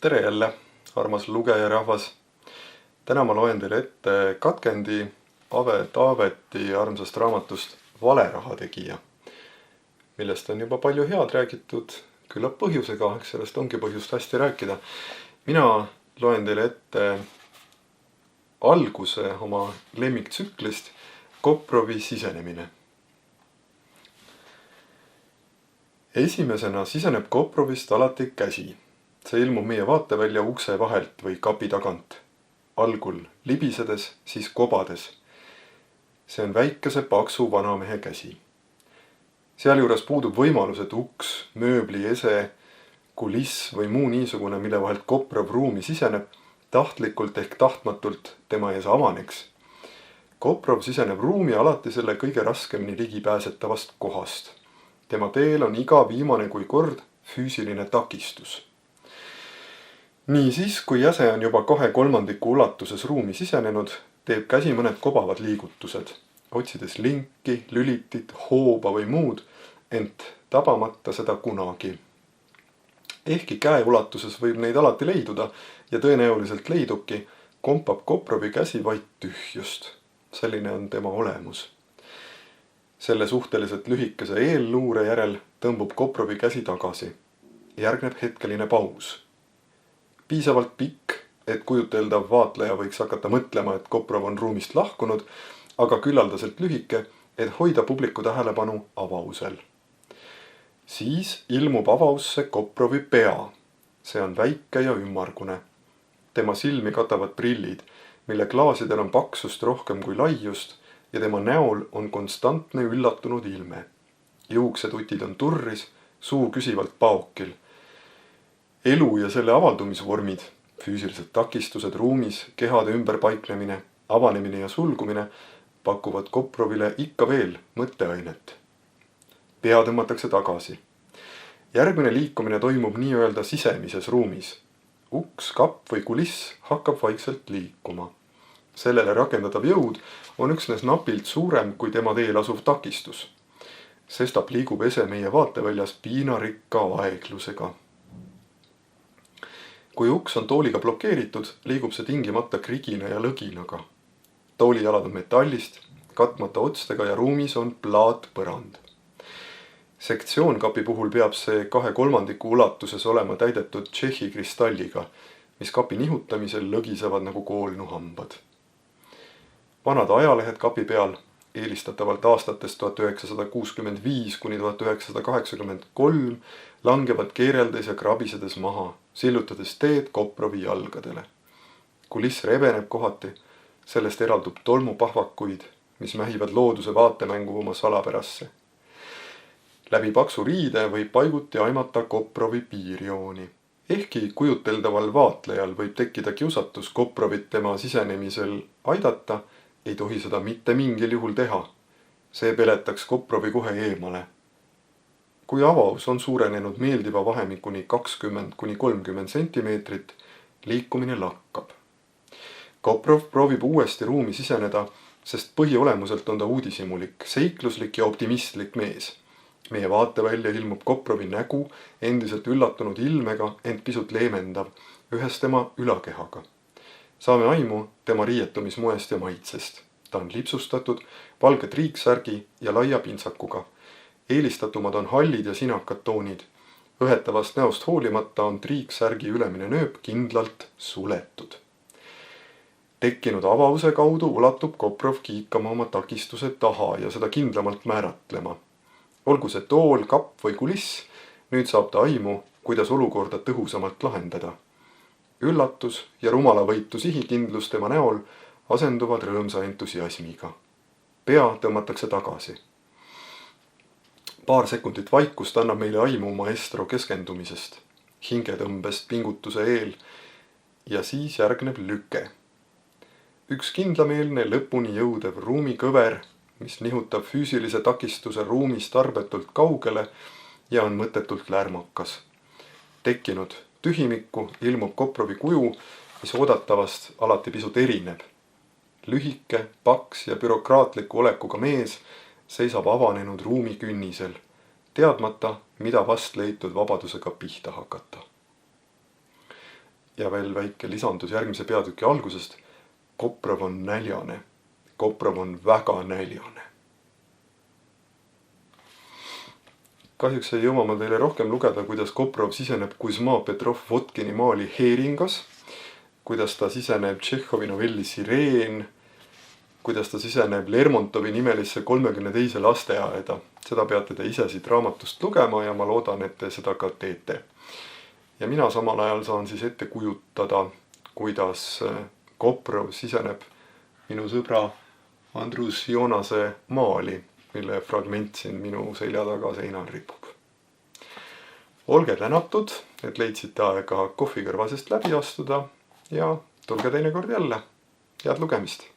Tere jälle, armas lugejarahvas! Täna ma loen teile ette katkendi Ave Taaveti armsast raamatust Valeraha tegija, millest on juba palju head räägitud, küllap põhjusega, eks sellest ongi põhjust hästi rääkida. Mina loen teile ette alguse oma lemmiktsüklist Koprovi sisenemine. Esimesena siseneb Koprovist alati käsi. See ilmub meie vaatevälja ukse vahelt või kapi tagant. Algul libisedes, siis kobades. See on väikese paksu vanamehe käsi. Sealjuures puudub võimalus, et uks, mööbli, ese, kuliss või muu niisugune, mille vahelt Koprov ruumi siseneb, tahtlikult ehk tahtmatult tema ees avaneks. Koprov siseneb ruumi alati selle kõige raskemini ligipääsetavast kohast. Tema teel on iga viimane kui kord füüsiline takistus. Niisiis, kui jäse on juba 2/3 ulatuses ruumi sisenenud, teeb käsi mõned kobavad liigutused, otsides linki, lülitit, hooba või muud, ent tabamata seda kunagi. Ehkki käe ulatuses võib neid alati leiduda ja tõenäoliselt leidubki, kompab Koprovi käsi vaid tühjust. Selline on tema olemus. Selle suhteliselt lühikese eelluure järel tõmbub Koprovi käsi tagasi. Järgneb hetkeline paus. Piisavalt pikk, et kujuteldav vaatleja võiks hakata mõtlema, et Koprov on ruumist lahkunud, aga küllaldaselt lühike, et hoida publiku tähelepanu avausel. Siis ilmub avausse Koprovi pea. See on väike ja ümmargune. Tema silmi katavad prillid, mille klaasidel on paksust rohkem kui laiust ja tema näol on konstantne üllatunud ilme. Juuksetutid on turris, suu küsivalt paokil. Elu ja selle avaldumisvormid, füüsilised takistused ruumis, kehade ümberpaiknemine, avanemine ja sulgumine pakuvad Koprovile ikka veel mõtteainet. Pea tõmmatakse tagasi. Järgmine liikumine toimub nii-öelda sisemises ruumis. Uks, kapp või kuliss hakkab vaikselt liikuma. Sellele rakendatav jõud on üksnes napilt suurem kui tema teel asuv takistus. Sestap liigub ese meie vaateväljas piinarikka aeglusega. Kui uks on tooliga blokeeritud, liigub see tingimata krigina ja lõginaga. Toolijalad on metallist, katmata otstega ja ruumis on plaatpõrand. Sektsioonkapi puhul peab see 2/3 ulatuses olema täidetud tšehhi kristalliga, mis kapi nihutamisel lõgisevad nagu koolnuhambad. Vanad ajalehed kapi peal, eelistatavalt aastatest 1965 kuni 1983, langevad keereldes ja krabisedes maha, sillutades teed Koprovi jalgadele. Kuliss rebeneb kohati, sellest eraldub tolmupahvakuid, mis mähivad looduse vaatemängu oma salapärasse. Läbi paksu riide võib paiguti aimata Koprovi piirjooni. Ehkki kujuteldaval vaatlejal võib tekkida kiusatus Koprovit tema sisenemisel aidata, ei tohi seda mitte mingil juhul teha. See peletaks Koprovi kohe eemale. Kui avaus on suurenenud meeldiva vahemikuni 20–30 sentimeetrit, liikumine lakkab. Koprov proovib uuesti ruumi siseneda, sest põhiolemuselt on ta uudishimulik, seikluslik ja optimistlik mees. Meie vaatevälja ilmub Koprovi nägu endiselt üllatunud ilmega, ent pisut leemendav, ühes tema ülakehaga. Saame aimu tema riietumismoest ja maitsest. Ta on lipsustatud, valge triiksärgi ja laia pintsakuga. Eelistatumad on hallid ja sinakad toonid. Õhetavast näost hoolimata on triiksärgi ülemine nööp kindlalt suletud. Tekkinud avause kaudu ulatub Koprov kiikama oma takistuse taha ja seda kindlamalt määratlema. Olgu see tool, kapp või kuliss, nüüd saab ta aimu, kuidas olukorda tõhusamalt lahendada. Üllatus ja rumalavõitu sihikindlus tema näol asenduvad rõõmsa entusiasmiga. Pea tõmmatakse tagasi. Paar sekundit vaikust annab meile aimu maestro keskendumisest, hingetõmbest pingutuse eel ja siis järgneb lüke. Üks kindlameelne lõpuni jõudev ruumikõver, mis nihutab füüsilise takistuse ruumist arbetult kaugele ja on mõttetult lärmakas. Tekkinud tühimikku ilmub Koprovi kuju, mis oodatavast alati pisut erineb. Lühike, paks ja bürokraatliku olekuga mees seisab avanenud ruumi künnisel, teadmata, mida vast leitud vabadusega pihta hakata. ja veel väike lisandus järgmise peatüki algusest. Koprov on näljane. Koprov on väga näljane. Kahjuks ei jõua ma teile rohkem lugeda, kuidas Koprov siseneb Kuzma Petrov Votkini maali Heeringas, kuidas ta siseneb Tšehhovi novelli Sireen, kuidas ta siseneb Lermontovi nimelisse 32. lasteaeda. Seda peate te ise siit raamatust lugema ja ma loodan, et te seda ka teete. Ja mina samal ajal saan siis ette kujutada, kuidas Koprov siseneb minu sõbra Andrus Joonase maali, mille fragment siin minu selja taga seinal ripub. Olge tänatud, et leidsite aega kohvikõrvasest läbi astuda ja tulge teinekord jälle. Head lugemist!